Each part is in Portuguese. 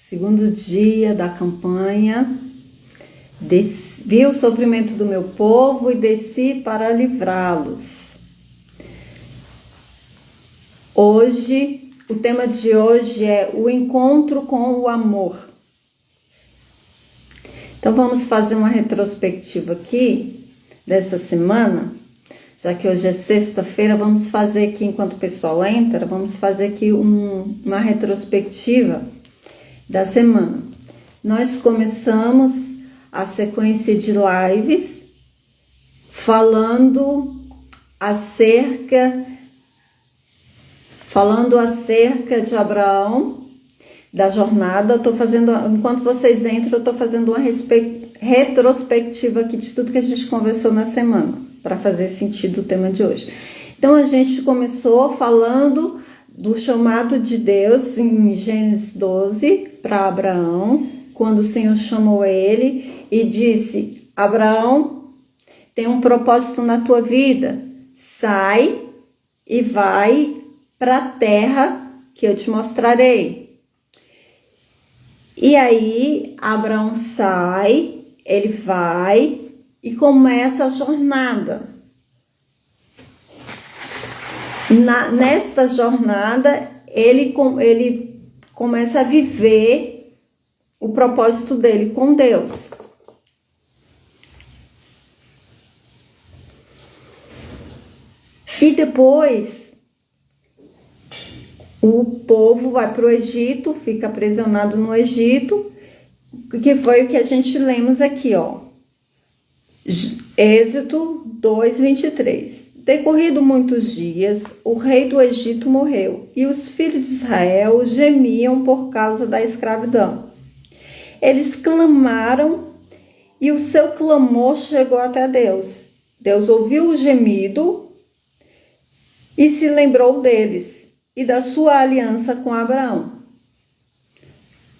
Segundo dia da campanha. Vi o sofrimento do meu povo e desci para livrá-los. Hoje, o tema de hoje é o encontro com o amor. Então vamos fazer uma retrospectiva aqui dessa semana. Já que hoje é sexta-feira, vamos fazer aqui, enquanto o pessoal entra, vamos fazer aqui uma retrospectiva da semana. Nós começamos a sequência de lives falando acerca de Abraão, da jornada. Enquanto vocês entram, eu estou fazendo uma retrospectiva aqui de tudo que a gente conversou na semana, para fazer sentido o tema de hoje. Então a gente começou falando do chamado de Deus em Gênesis 12 para Abraão, quando o Senhor chamou ele e disse: Abraão, tem um propósito na tua vida, sai e vai para a terra que eu te mostrarei. E aí Abraão sai, ele vai e começa a jornada. Nesta jornada ele começa a viver o propósito dele com Deus. E depois o povo vai para o Egito, fica aprisionado no Egito, que foi o que a gente lemos aqui, ó. Êxodo 2:23. Decorrido muitos dias, o rei do Egito morreu, e os filhos de Israel gemiam por causa da escravidão. Eles clamaram, e o seu clamor chegou até Deus. Deus ouviu o gemido e se lembrou deles e da sua aliança com Abraão,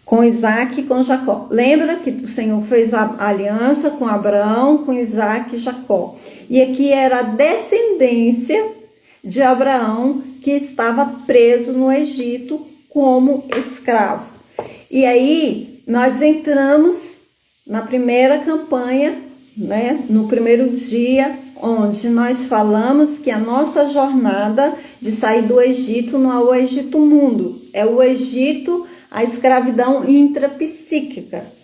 com Isaac e com Jacó. Lembra que o Senhor fez a aliança com Abraão, com Isaac e Jacó. E aqui era a descendência de Abraão que estava preso no Egito como escravo. E aí nós entramos na primeira campanha, né, no primeiro dia, onde nós falamos que a nossa jornada de sair do Egito não é o Egito mundo, é o Egito, a escravidão intrapsíquica.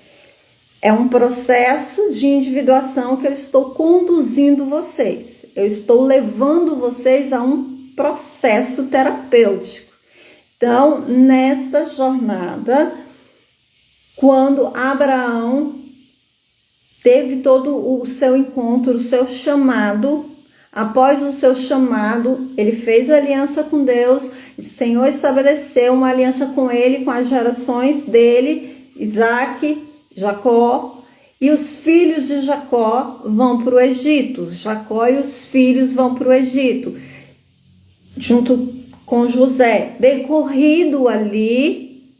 É um processo de individuação que eu estou conduzindo vocês. Eu estou levando vocês a um processo terapêutico. Então, nesta jornada, quando Abraão teve todo o seu encontro, o seu chamado, após o seu chamado, ele fez aliança com Deus, o Senhor estabeleceu uma aliança com ele, com as gerações dele, Isaac, Jacó, e os filhos de Jacó vão para o Egito. Jacó e os filhos vão para o Egito, junto com José. Decorrido ali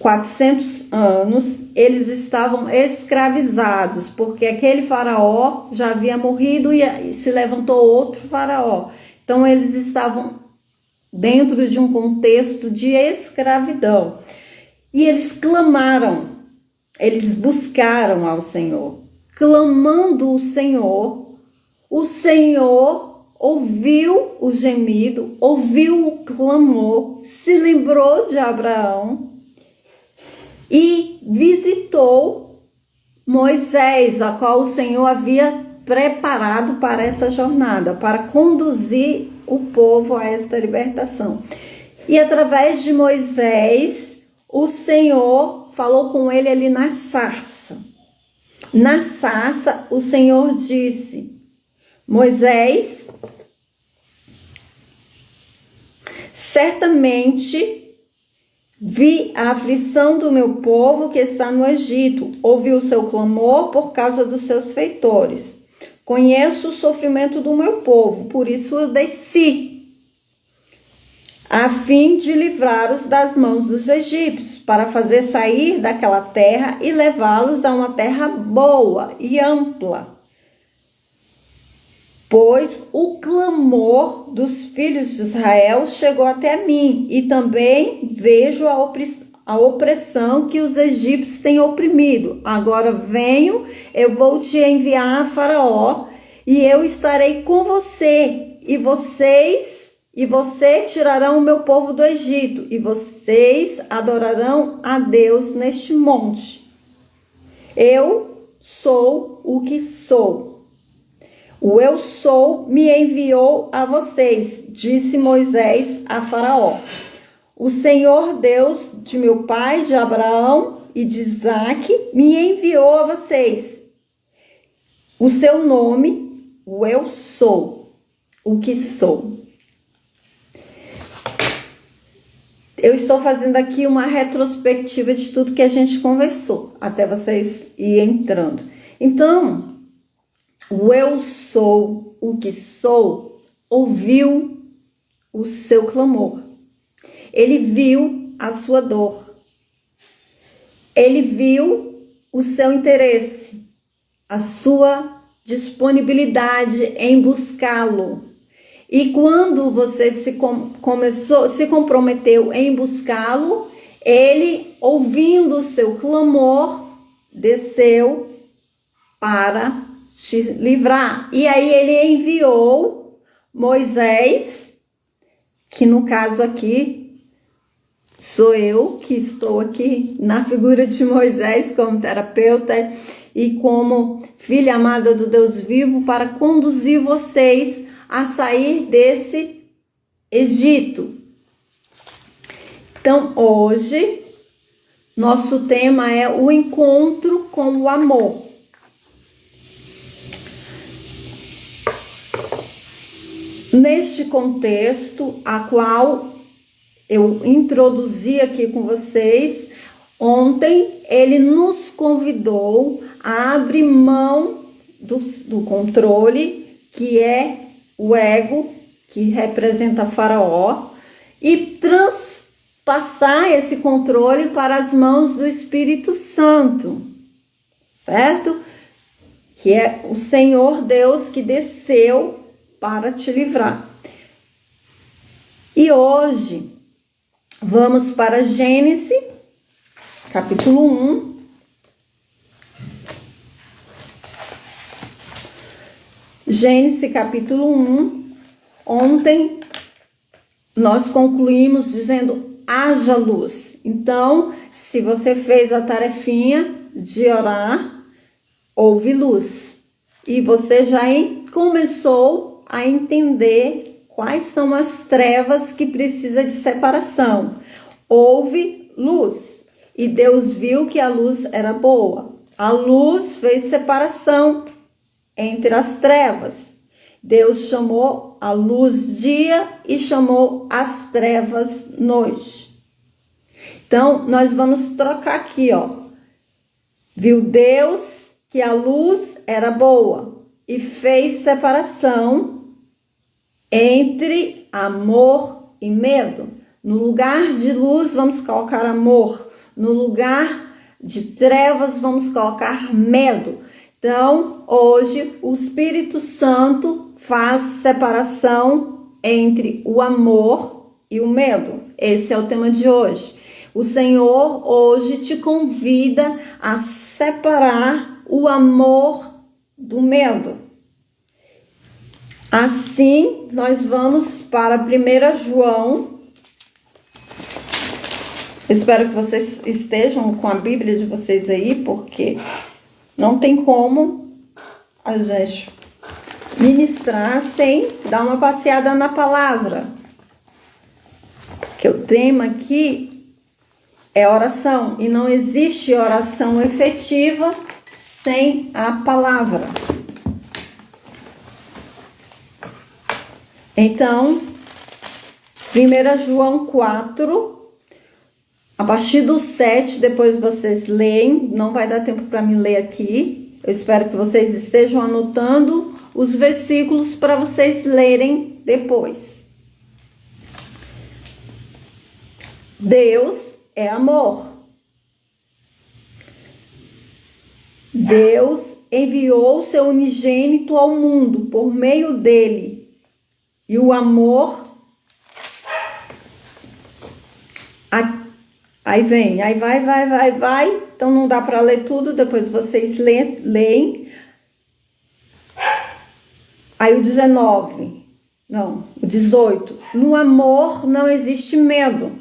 400 anos, eles estavam escravizados, porque aquele faraó já havia morrido e se levantou outro faraó. Então eles estavam dentro de um contexto de escravidão. E eles clamaram, eles buscaram ao Senhor. Clamando o Senhor ouviu o gemido, ouviu o clamor, se lembrou de Abraão e visitou Moisés, a qual o Senhor havia preparado para essa jornada, para conduzir o povo a esta libertação. E através de Moisés, o Senhor falou com ele ali na sarça. Na sarça, o Senhor disse: Moisés, certamente vi a aflição do meu povo que está no Egito, ouvi o seu clamor por causa dos seus feitores. Conheço o sofrimento do meu povo, por isso eu desci, a fim de livrá-los das mãos dos egípcios, para fazer sair daquela terra e levá-los a uma terra boa e ampla. Pois o clamor dos filhos de Israel chegou até mim, e também vejo a opressão que os egípcios têm oprimido. Agora venho, eu vou te enviar a Faraó, e eu estarei com você, e você tirarão o meu povo do Egito, e vocês adorarão a Deus neste monte. Eu sou o que sou. O eu sou me enviou a vocês, disse Moisés a Faraó. O Senhor Deus de meu pai, de Abraão e de Isaque, me enviou a vocês. O seu nome, o eu sou, o que sou. Eu estou fazendo aqui uma retrospectiva de tudo que a gente conversou, até vocês irem entrando. Então, o eu sou, o que sou, ouviu o seu clamor. Ele viu a sua dor. Ele viu o seu interesse, a sua disponibilidade em buscá-lo. E quando você se comprometeu em buscá-lo, ele, ouvindo o seu clamor, desceu para te livrar. E aí ele enviou Moisés, que no caso aqui sou eu que estou aqui na figura de Moisés como terapeuta e como filha amada do Deus vivo, para conduzir vocês a sair desse Egito. Então, hoje, nosso tema é o encontro com o amor. Neste contexto, a qual eu introduzi aqui com vocês, ontem ele nos convidou a abrir mão do controle, que é o ego, que representa Faraó, e transpassar esse controle para as mãos do Espírito Santo, certo? Que é o Senhor Deus que desceu para te livrar. E hoje vamos para Gênesis, capítulo 1. Gênesis, capítulo 1. Ontem nós concluímos dizendo: haja luz. Então, se você fez a tarefinha de orar, houve luz. E você já começou a entender quais são as trevas que precisa de separação. Houve luz. E Deus viu que a luz era boa. A luz fez separação entre as trevas. Deus chamou a luz dia e chamou as trevas noite. Então, nós vamos trocar aqui, ó. Viu Deus que a luz era boa e fez separação entre amor e medo. No lugar de luz, vamos colocar amor. No lugar de trevas, vamos colocar medo. Então, hoje, o Espírito Santo faz separação entre o amor e o medo. Esse é o tema de hoje. O Senhor hoje te convida a separar o amor do medo. Assim, nós vamos para 1 João. Espero que vocês estejam com a Bíblia de vocês aí, porque não tem como a gente ministrar sem dar uma passeada na palavra. Que o tema aqui é oração. E não existe oração efetiva sem a palavra. Então, 1 João 4, a partir do 7, depois vocês leem. Não vai dar tempo para mim ler aqui. Eu espero que vocês estejam anotando os versículos para vocês lerem depois. Deus é amor. Deus enviou o seu unigênito ao mundo por meio dele. E o amor Aí vem, aí vai. Então não dá para ler tudo, depois vocês leem. Aí o 19, não, o 18. No amor não existe medo.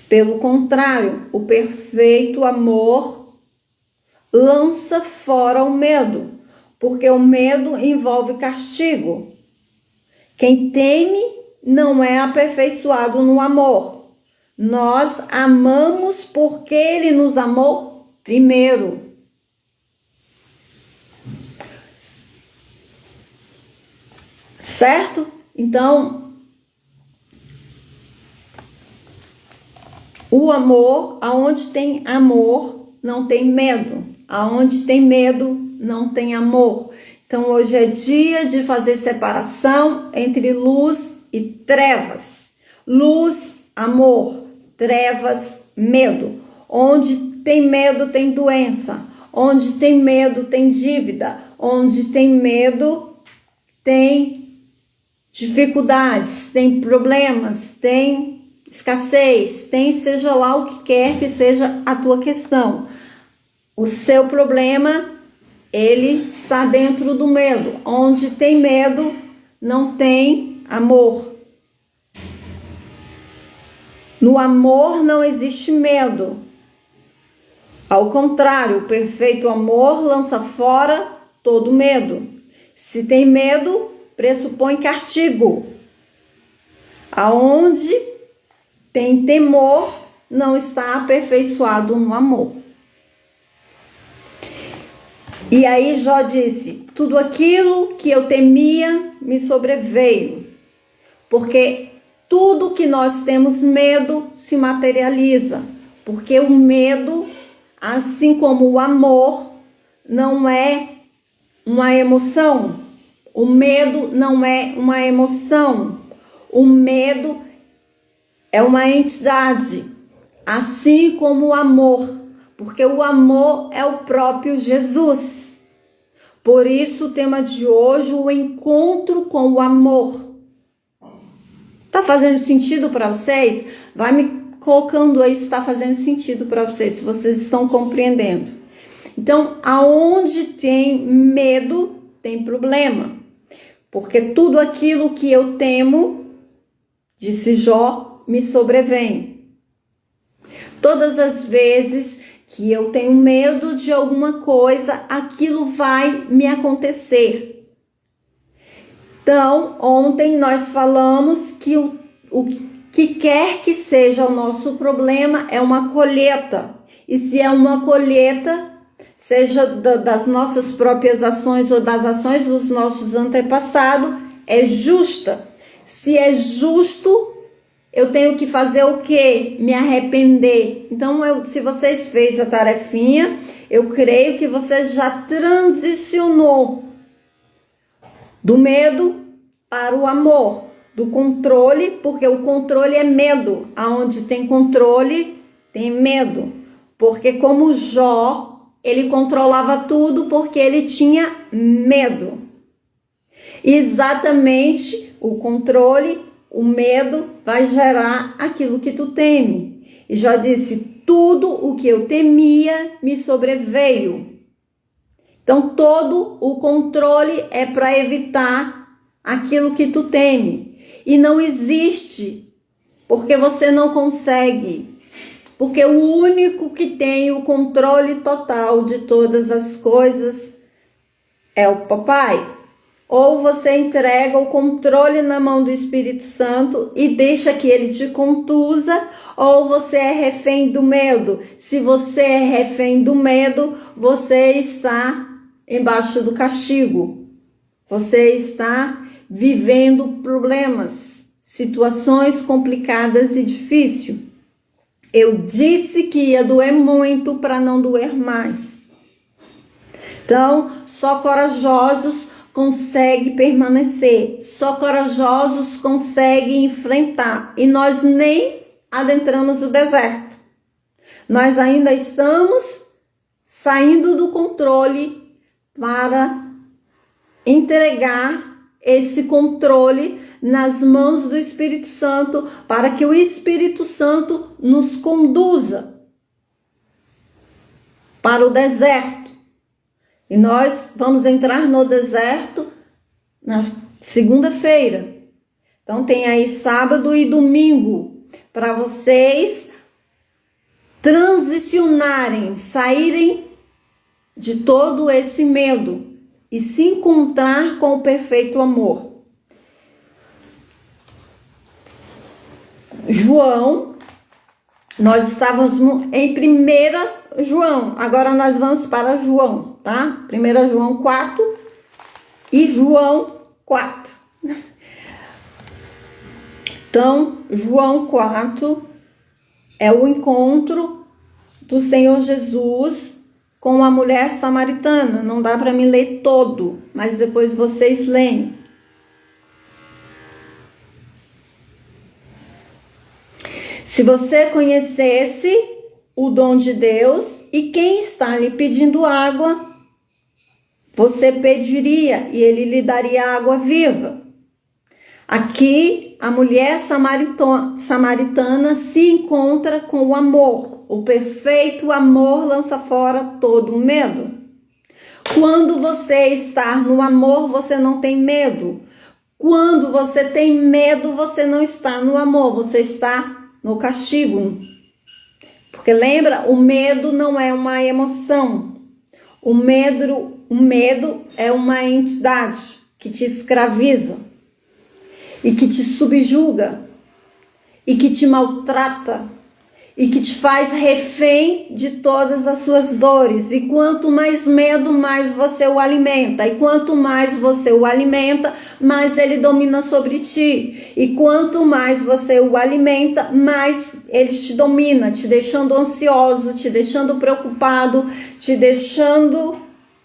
Pelo contrário, o perfeito amor lança fora o medo, porque o medo envolve castigo. Quem teme não é aperfeiçoado no amor. Nós amamos porque Ele nos amou primeiro. Certo? Então, o amor, aonde tem amor, não tem medo. Aonde tem medo, não tem amor. Então, hoje é dia de fazer separação entre luz e trevas. Luz, amor. Trevas, medo. Onde tem medo, tem doença. Onde tem medo, tem dívida. Onde tem medo, tem dificuldades, tem problemas, tem escassez, tem seja lá o que quer que seja a tua questão. O seu problema, ele está dentro do medo. Onde tem medo, não tem amor. No amor não existe medo. Ao contrário, o perfeito amor lança fora todo medo. Se tem medo, pressupõe castigo. Aonde tem temor, não está aperfeiçoado no amor. E aí Jó disse, tudo aquilo que eu temia me sobreveio, porque tudo que nós temos medo se materializa, porque o medo, assim como o amor, não é uma emoção. O medo não é uma emoção. O medo é uma entidade, assim como o amor, porque o amor é o próprio Jesus. Por isso o tema de hoje, o encontro com o amor. Tá fazendo sentido para vocês? Vai me colocando aí se está fazendo sentido para vocês, se vocês estão compreendendo. Então, aonde tem medo, tem problema. Porque tudo aquilo que eu temo, disse Jó, me sobrevém. Todas as vezes que eu tenho medo de alguma coisa, aquilo vai me acontecer. Então, ontem nós falamos que o que quer que seja o nosso problema é uma colheita. E se é uma colheita, seja das nossas próprias ações ou das ações dos nossos antepassados, é justa. Se é justo, eu tenho que fazer o quê? Me arrepender. Então, se vocês fez a tarefinha, eu creio que você já transicionou do medo para o amor, do controle, porque o controle é medo. Aonde tem controle, tem medo. Porque como Jó, ele controlava tudo porque ele tinha medo. Exatamente o controle, o medo vai gerar aquilo que tu teme. E já disse, tudo o que eu temia me sobreveio. Então todo o controle é para evitar aquilo que tu teme. E não existe, porque você não consegue. Porque o único que tem o controle total de todas as coisas é o papai. Ou você entrega o controle na mão do Espírito Santo e deixa que ele te conduza, ou você é refém do medo. Se você é refém do medo, você está embaixo do castigo. Você está vivendo problemas, situações complicadas e difíceis. Eu disse que ia doer muito para não doer mais. Então, só corajosos conseguem permanecer. Só corajosos conseguem enfrentar. E nós nem adentramos o deserto. Nós ainda estamos saindo do controle para entregar esse controle nas mãos do Espírito Santo, para que o Espírito Santo nos conduza para o deserto. E nós vamos entrar no deserto na segunda-feira. Então tem aí sábado e domingo para vocês transicionarem, saírem de todo esse medo e se encontrar com o perfeito amor. João, nós estávamos em 1 João, agora nós vamos para João, tá? 1 João 4 e João 4. Então, João 4 é o encontro do Senhor Jesus com a mulher samaritana. Não dá para me ler todo, mas depois vocês leem. Se você conhecesse o dom de Deus e quem está lhe pedindo água, você pediria e ele lhe daria água viva. Aqui, a mulher samaritana se encontra com o amor. O perfeito amor lança fora todo o medo. Quando você está no amor, você não tem medo. Quando você tem medo, você não está no amor, você está no castigo. Porque lembra, o medo não é uma emoção. O medo é uma entidade que te escraviza e que te subjuga e que te maltrata e que te faz refém de todas as suas dores. E quanto mais medo, mais você o alimenta. E quanto mais você o alimenta, mais ele domina sobre ti. E quanto mais você o alimenta, mais ele te domina, te deixando ansioso, te deixando preocupado, te deixando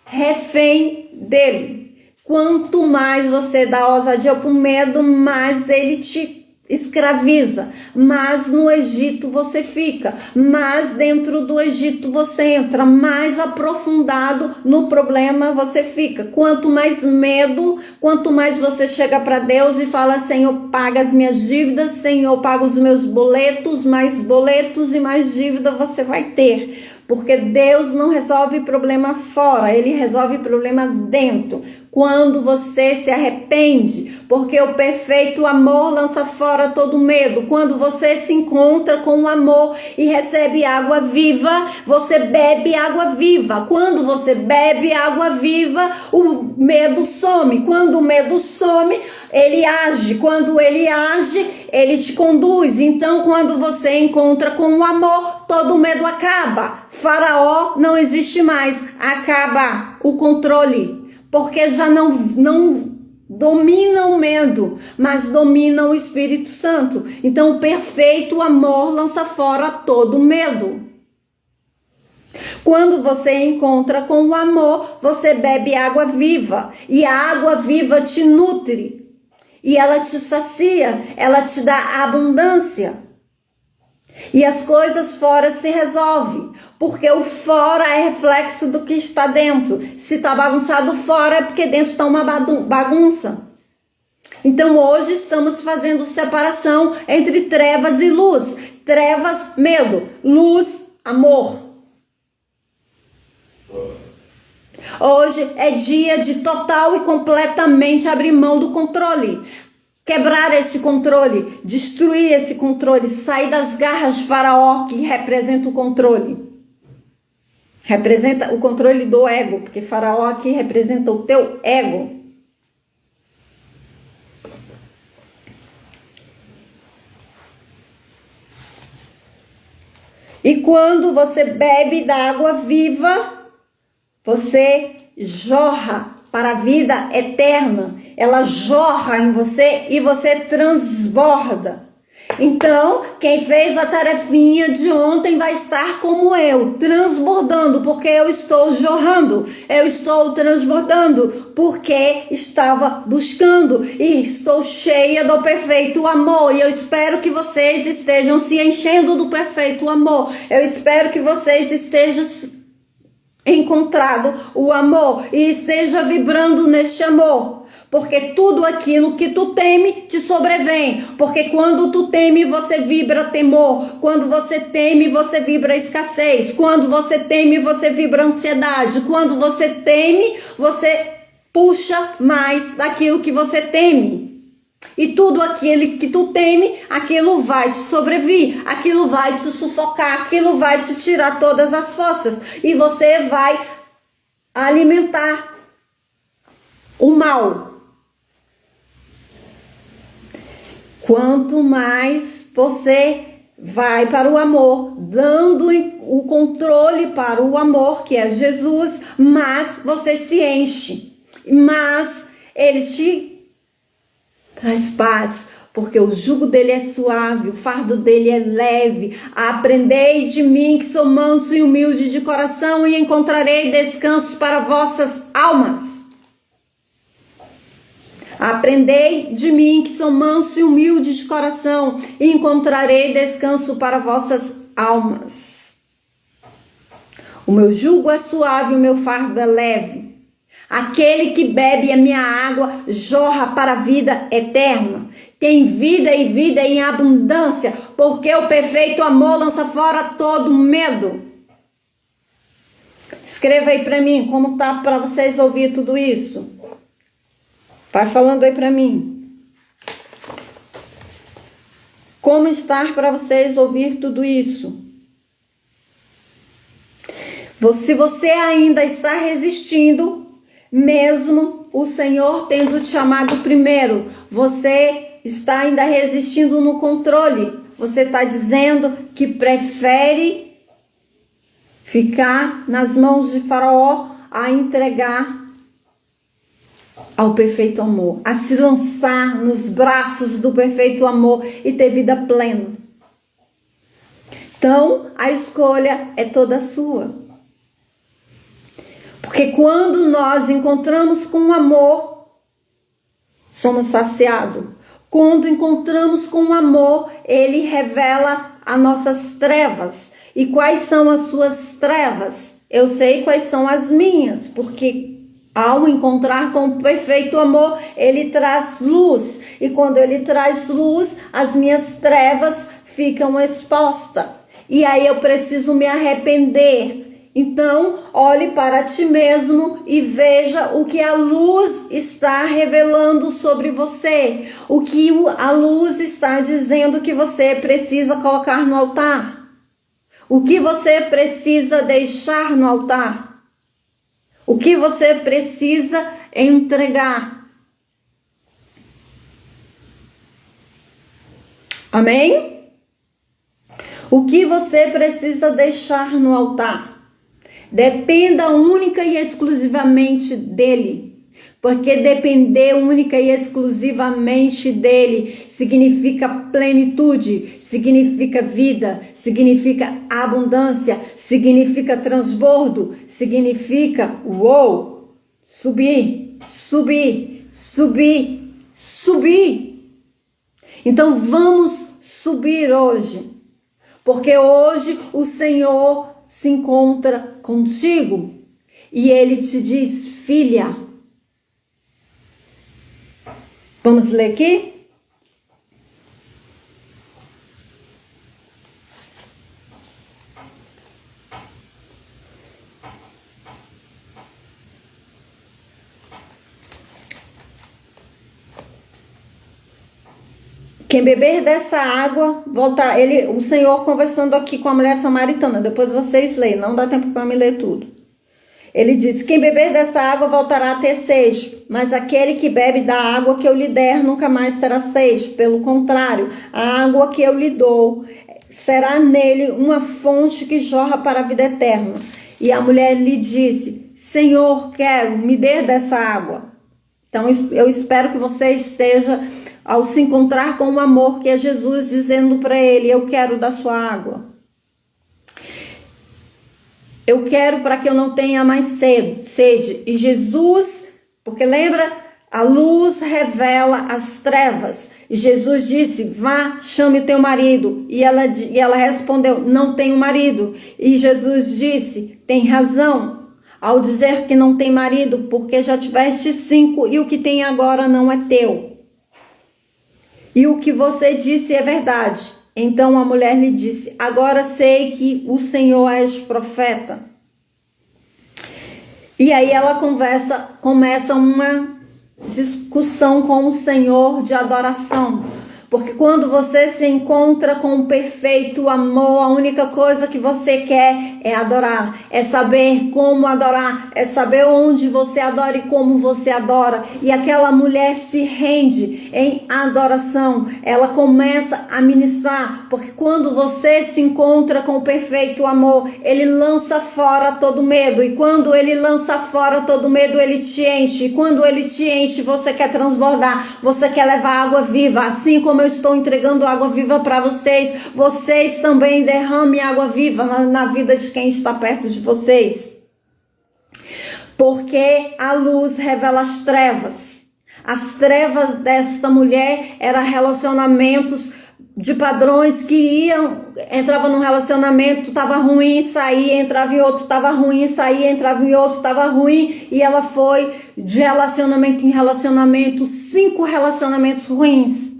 refém dele. Quanto mais você dá ousadia para o medo, mais ele te escraviza. Mas no Egito você fica, mais dentro do Egito você entra, mais aprofundado no problema você fica. Quanto mais medo, quanto mais você chega para Deus e fala: Senhor, paga as minhas dívidas, Senhor, paga os meus boletos, mais boletos e mais dívida você vai ter. Porque Deus não resolve problema fora, Ele resolve problema dentro. Quando você se arrepende, porque o perfeito amor lança fora todo medo. Quando você se encontra com o amor e recebe água viva, você bebe água viva. Quando você bebe água viva, o medo some. Quando o medo some, ele age. Quando ele age, ele te conduz. Então, quando você encontra com o amor, todo o medo acaba. Faraó não existe mais. Acaba o controle. Porque já não domina o medo, mas domina o Espírito Santo. Então, o perfeito amor lança fora todo medo. Quando você encontra com o amor, você bebe água viva. E a água viva te nutre. E ela te sacia, ela te dá abundância. E as coisas fora se resolvem, porque o fora é reflexo do que está dentro. Se está bagunçado fora, é porque dentro está uma bagunça. Então hoje estamos fazendo separação entre trevas e luz. Trevas, medo. Luz, amor. Hoje é dia de total e completamente abrir mão do controle. Quebrar esse controle, destruir esse controle, sair das garras de Faraó, que representa o controle. Representa o controle do ego, porque Faraó aqui representa o teu ego. E quando você bebe da água viva, você jorra para a vida eterna. Ela jorra em você e você transborda. Então, quem fez a tarefinha de ontem vai estar como eu, transbordando, porque eu estou jorrando. Eu estou transbordando, porque estava buscando e estou cheia do perfeito amor. E eu espero que vocês estejam se enchendo do perfeito amor. Eu espero que vocês estejam encontrado o amor e esteja vibrando neste amor. Porque tudo aquilo que tu teme te sobrevém. Porque quando tu teme, você vibra temor. Quando você teme, você vibra escassez. Quando você teme, você vibra ansiedade. Quando você teme, você puxa mais daquilo que você teme. E tudo aquilo que tu teme, aquilo vai te sobrevir, aquilo vai te sufocar, aquilo vai te tirar todas as forças. E você vai alimentar o mal. Quanto mais você vai para o amor, dando o controle para o amor, que é Jesus, mas você se enche. Mas ele te traz paz, porque o jugo dele é suave, o fardo dele é leve. Aprendei de mim, que sou manso e humilde de coração, e encontrarei descanso para vossas almas. Aprendei de mim, que sou manso e humilde de coração, e encontrarei descanso para vossas almas. O meu jugo é suave, o meu fardo é leve. Aquele que bebe a minha água jorra para a vida eterna. Tem vida e vida em abundância, porque o perfeito amor lança fora todo medo. Escreva aí para mim como tá para vocês ouvir tudo isso. Vai falando aí para mim. Como está para vocês ouvir tudo isso? Se você ainda está resistindo, mesmo o Senhor tendo te chamado primeiro, você está ainda resistindo no controle. Você está dizendo que prefere ficar nas mãos de Faraó a entregar ao perfeito amor, a se lançar nos braços do perfeito amor e ter vida plena. Então, a escolha é toda sua. Porque quando nós encontramos com o amor, somos saciados. Quando encontramos com o amor, ele revela as nossas trevas. E quais são as suas trevas? Eu sei quais são as minhas, porque ao encontrar com o perfeito amor, ele traz luz. E quando ele traz luz, as minhas trevas ficam expostas. E aí eu preciso me arrepender. Então, olhe para ti mesmo e veja o que a luz está revelando sobre você. O que a luz está dizendo que você precisa colocar no altar. O que você precisa deixar no altar. O que você precisa entregar. Amém? O que você precisa deixar no altar. Dependa única e exclusivamente dele. Porque depender única e exclusivamente dele significa plenitude, significa vida, significa abundância, significa transbordo, significa subir, subir, subir, subir. Então vamos subir hoje. Porque hoje o Senhor se encontra contigo e ele te diz: filha. Vamos ler aqui? Quem beber dessa água, voltar. O Senhor conversando aqui com a mulher samaritana. Depois vocês leem, não dá tempo para me ler tudo. Ele diz: quem beber dessa água voltará a ter sede, mas aquele que bebe da água que eu lhe der nunca mais terá sede. Pelo contrário, a água que eu lhe dou será nele uma fonte que jorra para a vida eterna. E a mulher lhe disse: Senhor, quero, me dê dessa água. Então eu espero que você esteja, ao se encontrar com o amor, que é Jesus dizendo para ele: eu quero da sua água. Eu quero para que eu não tenha mais sede. E Jesus, porque lembra, a luz revela as trevas. E Jesus disse: vá, chame o teu marido. E ela respondeu: não tenho marido. E Jesus disse: tem razão ao dizer que não tem marido, porque já tiveste 5 e o que tem agora não é teu. E o que você disse é verdade. Então a mulher lhe disse: agora sei que o Senhor és profeta. E aí ela começa uma discussão com o Senhor de adoração. Porque quando você se encontra com o perfeito amor, a única coisa que você quer é adorar, é saber como adorar, é saber onde você adora e como você adora. E aquela mulher se rende em adoração, ela começa a ministrar, porque quando você se encontra com o perfeito amor, ele lança fora todo medo. E quando ele lança fora todo medo, ele te enche. E quando ele te enche, você quer transbordar, você quer levar água viva, assim como eu estou entregando água viva para vocês, vocês também derramem água viva na vida de quem está perto de vocês. Porque a luz revela as trevas. As trevas desta mulher eram relacionamentos de padrões que entrava num relacionamento, estava ruim, saía, entrava em outro, estava ruim, saía, entrava em outro, estava ruim, e ela foi de relacionamento em relacionamento, 5 relacionamentos ruins.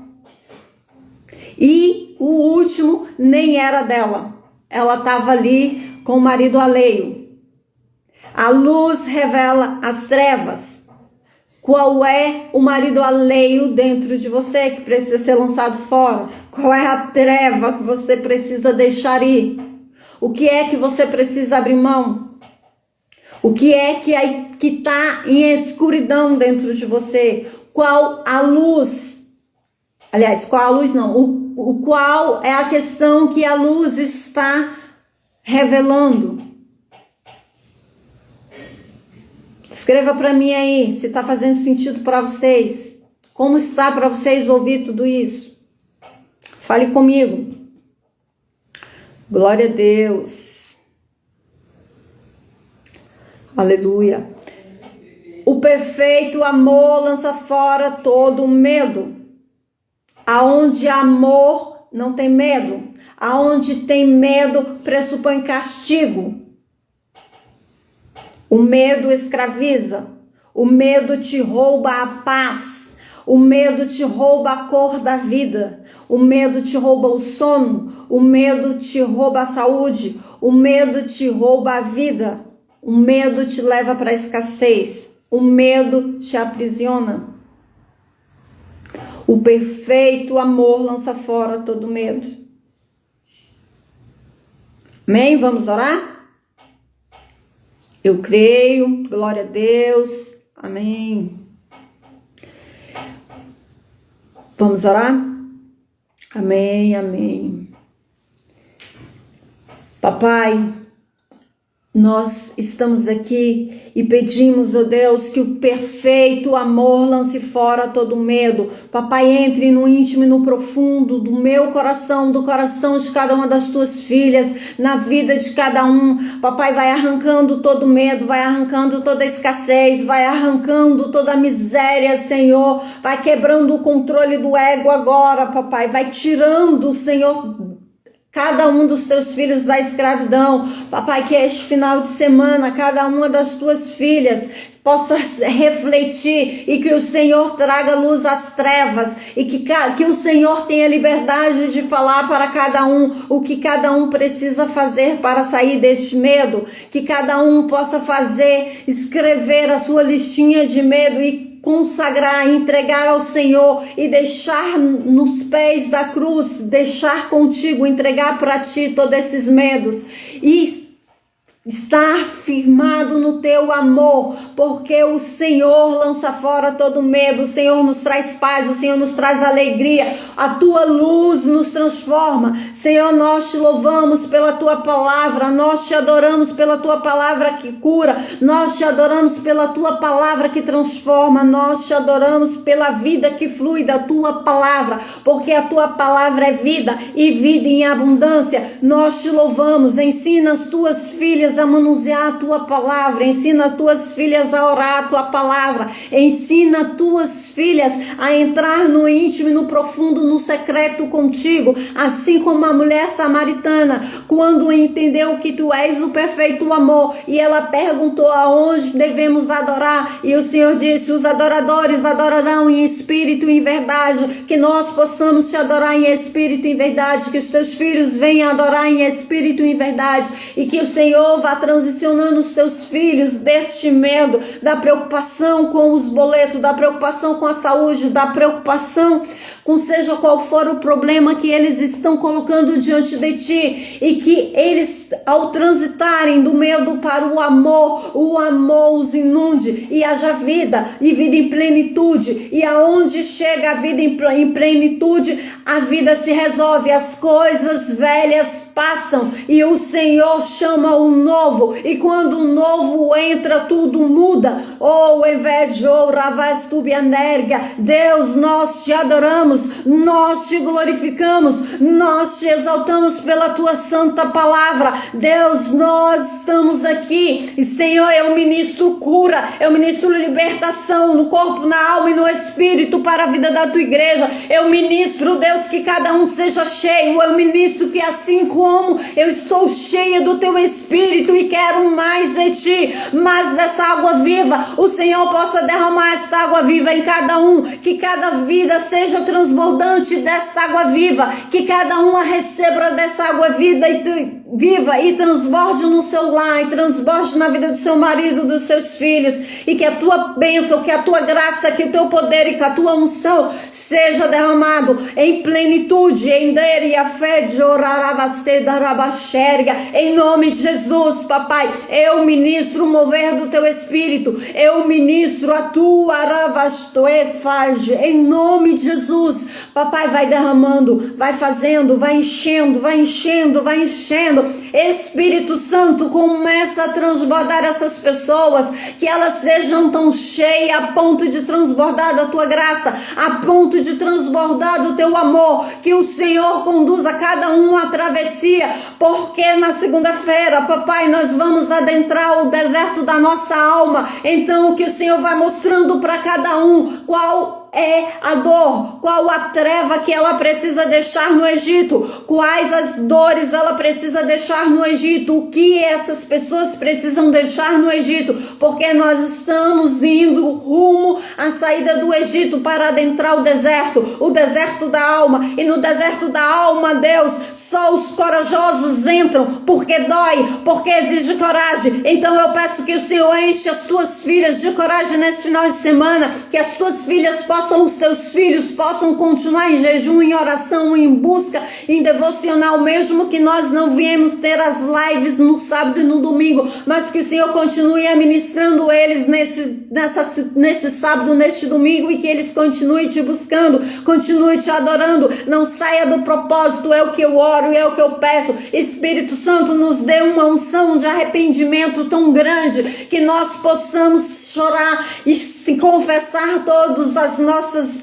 E o último nem era dela. Ela estava ali com o marido alheio. A luz revela as trevas. Qual é o marido alheio dentro de você que precisa ser lançado fora? Qual é a treva que você precisa deixar ir? O que é que você precisa abrir mão? O que é que está em escuridão dentro de você? Qual a luz? Aliás, qual a luz não? Qual é a questão que a luz está revelando? Escreva para mim aí, se está fazendo sentido para vocês. Como está para vocês ouvir tudo isso? Fale comigo. Glória a Deus. Aleluia. O perfeito amor lança fora todo medo. Aonde amor não tem medo. Aonde tem medo pressupõe castigo. O medo escraviza. O medo te rouba a paz. O medo te rouba a cor da vida. O medo te rouba o sono. O medo te rouba a saúde. O medo te rouba a vida. O medo te leva para a escassez. O medo te aprisiona. O perfeito amor lança fora todo medo. Amém? Vamos orar? Eu creio. Glória a Deus. Amém. Vamos orar? Amém, amém. Papai, nós estamos aqui e pedimos, ó Deus, que o perfeito amor lance fora todo medo. Papai, entre no íntimo e no profundo do meu coração, do coração de cada uma das tuas filhas, na vida de cada um. Papai, vai arrancando todo medo, vai arrancando toda escassez, vai arrancando toda miséria, Senhor. Vai quebrando o controle do ego agora, papai. Vai tirando, Senhor, cada um dos teus filhos da escravidão. Papai, que este final de semana, cada uma das tuas filhas possa refletir e que o Senhor traga luz às trevas e que o Senhor tenha liberdade de falar para cada um o que cada um precisa fazer para sair deste medo, que cada um possa escrever a sua listinha de medo e consagrar, entregar ao Senhor e deixar nos pés da cruz, deixar contigo, entregar para ti todos esses medos e estar firmado no teu amor, porque o Senhor lança fora todo medo, o Senhor nos traz paz, o Senhor nos traz alegria, a tua luz nos transforma. Senhor, nós te louvamos pela tua palavra, nós te adoramos pela tua palavra que cura, nós te adoramos pela tua palavra que transforma, nós te adoramos pela vida que flui da tua palavra, porque a tua palavra é vida e vida em abundância. Nós te louvamos, ensina as tuas filhas filhas a manusear a tua palavra, ensina tuas filhas a orar a tua palavra, ensina tuas filhas a entrar no íntimo e no profundo, no secreto contigo, assim como a mulher samaritana, quando entendeu que tu és o perfeito amor, e ela perguntou aonde devemos adorar, e o Senhor disse: os adoradores adorarão em espírito e em verdade. Que nós possamos te adorar em espírito e em verdade, que os teus filhos venham adorar em espírito e em verdade, e que o Senhor vá transicionando os teus filhos deste medo, da preocupação com os boletos, da preocupação com a saúde, da preocupação com seja qual for o problema que eles estão colocando diante de ti, e que eles, ao transitarem do medo para o amor os inunde, e haja vida, e vida em plenitude, e aonde chega a vida em plenitude, a vida se resolve, as coisas velhas passam, e o Senhor chama o novo, e quando o novo entra, tudo muda. Oh, invejo, ravastubianerga, Deus, nós te adoramos, nós te glorificamos, nós te exaltamos pela tua santa palavra. Deus, nós estamos aqui, e Senhor, eu ministro cura, eu ministro libertação no corpo, na alma e no espírito para a vida da tua igreja. Eu ministro, Deus, que cada um seja cheio, eu ministro que assim como eu estou cheia do teu espírito e quero mais de ti, mais dessa água viva, o Senhor possa derramar esta água viva em cada um, que cada vida seja transbordante desta água viva, que cada um a receba dessa água viva e transborde no seu lar, e transborde na vida do seu marido, dos seus filhos, e que a tua bênção, que a tua graça, que o teu poder e que a tua unção seja derramado em plenitude, em em nome de Jesus, papai. Eu ministro o mover do teu espírito, eu ministro a tua aravastoefage, em nome de Jesus, papai. Vai derramando, vai fazendo, vai enchendo, vai enchendo, vai enchendo. Espírito Santo, começa a transbordar essas pessoas, que elas sejam tão cheias a ponto de transbordar da tua graça, a ponto de transbordar do teu amor, que o Senhor conduza cada um à travessia, porque na segunda-feira, papai, nós vamos adentrar o deserto da nossa alma. Então que o Senhor vai mostrando para cada um qual é a dor, qual a treva que ela precisa deixar no Egito, quais as dores ela precisa deixar no Egito, o que essas pessoas precisam deixar no Egito, porque nós estamos indo rumo à saída do Egito para adentrar o deserto da alma, e no deserto da alma, Deus, só os corajosos entram, porque dói, porque exige coragem. Então eu peço que o Senhor enche as tuas filhas de coragem nesse final de semana, que as tuas filhas os teus filhos possam continuar em jejum, em oração, em busca, em devocional, mesmo que nós não viemos ter as lives no sábado e no domingo, mas que o Senhor continue administrando eles nesse sábado, neste domingo, e que eles continuem te buscando, continuem te adorando, não saia do propósito. É o que eu oro e é o que eu peço. Espírito Santo, nos dê uma unção de arrependimento tão grande, que nós possamos chorar e se confessar todas as nossas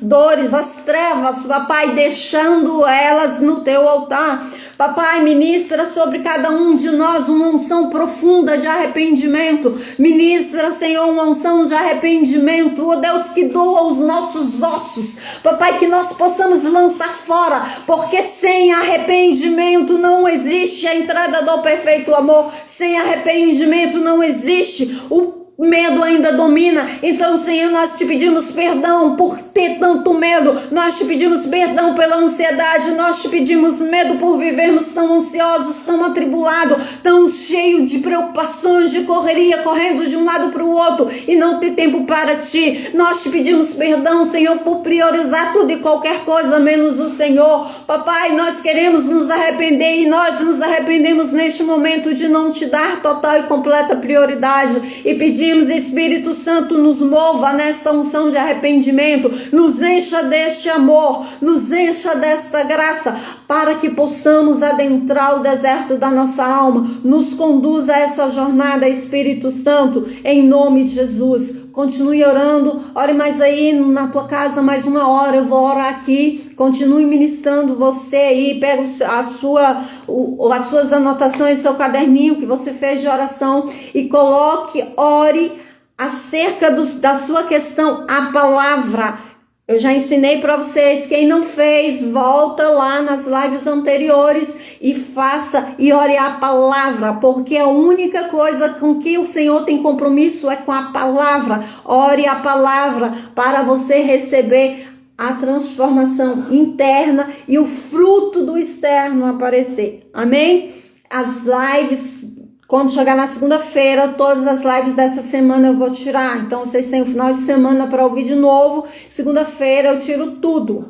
dores, as trevas, papai, deixando elas no teu altar. Papai, ministra sobre cada um de nós uma unção profunda de arrependimento. Ministra, Senhor, uma unção de arrependimento, ó Deus, que doa os nossos ossos. Papai, que nós possamos lançar fora, porque sem arrependimento não existe a entrada do perfeito amor. Sem arrependimento não existe o medo ainda domina. Então, Senhor, nós te pedimos perdão por ter tanto medo, nós te pedimos perdão pela ansiedade, nós te pedimos medo por vivermos tão ansiosos, tão atribulados, tão cheios de preocupações, de correria, correndo de um lado para o outro e não ter tempo para ti. Nós te pedimos perdão, Senhor, por priorizar tudo e qualquer coisa menos o Senhor. Papai, nós queremos nos arrepender, e nós nos arrependemos neste momento de não te dar total e completa prioridade, e pedir Espírito Santo, nos mova nesta unção de arrependimento, nos encha deste amor, nos encha desta graça, para que possamos adentrar o deserto da nossa alma. Nos conduza a essa jornada, Espírito Santo, em nome de Jesus. Continue orando, ore mais aí na tua casa, mais uma hora. Eu vou orar aqui continue ministrando você aí, pega as suas anotações, seu caderninho que você fez de oração e coloque, ore acerca da sua questão, a palavra. Eu já ensinei para vocês, quem não fez, volta lá nas lives anteriores e faça e ore a palavra, porque a única coisa com que o Senhor tem compromisso é com a palavra. Ore a palavra para você receber a transformação interna e o fruto do externo aparecer. Amém? As lives, quando chegar na segunda-feira, todas as lives dessa semana eu vou tirar. Então, vocês têm o final de semana para ouvir de novo. Segunda-feira eu tiro tudo.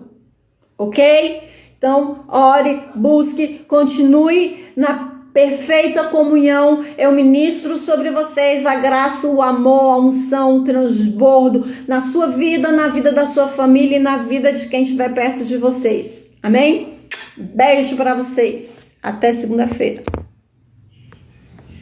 Ok? Então, ore, busque, continue na perfeita comunhão. Eu ministro sobre vocês a graça, o amor, a unção, o transbordo na sua vida, na vida da sua família e na vida de quem estiver perto de vocês. Amém? Beijo para vocês. Até segunda-feira.